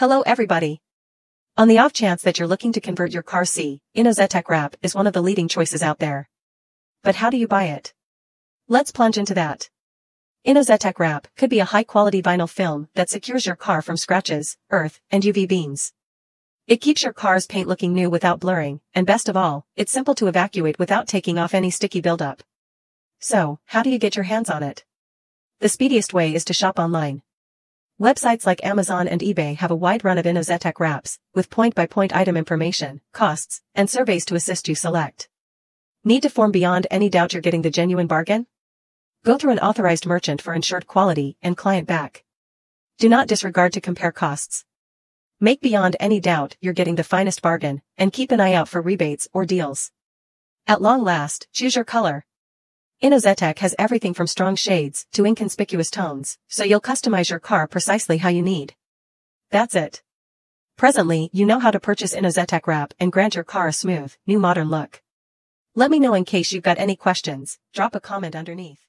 Hello everybody. On the off chance that you're looking to convert your car, Inozetek Wrap is one of the leading choices out there. But how do you buy it? Let's plunge into that. Inozetek Wrap could be a high-quality vinyl film that secures your car from scratches, earth, and UV beams. It keeps your car's paint looking new without blurring, and best of all, it's simple to evacuate without taking off any sticky buildup. So, how do you get your hands on it? The speediest way is to shop online. Websites like Amazon and eBay have a wide run of Inozetek wraps, with point-by-point item information, costs, and surveys to assist you select. Need to form beyond any doubt you're getting the genuine bargain? Go through an authorized merchant for ensured quality and client back. Do not disregard to compare costs. Make beyond any doubt you're getting the finest bargain, and keep an eye out for rebates or deals. At long last, choose your color. Inozetek has everything from strong shades to inconspicuous tones, so you'll customize your car precisely how you need. That's it. Presently, you know how to purchase Inozetek Wrap and grant your car a smooth, new modern look. Let me know in case you've got any questions. Drop a comment underneath.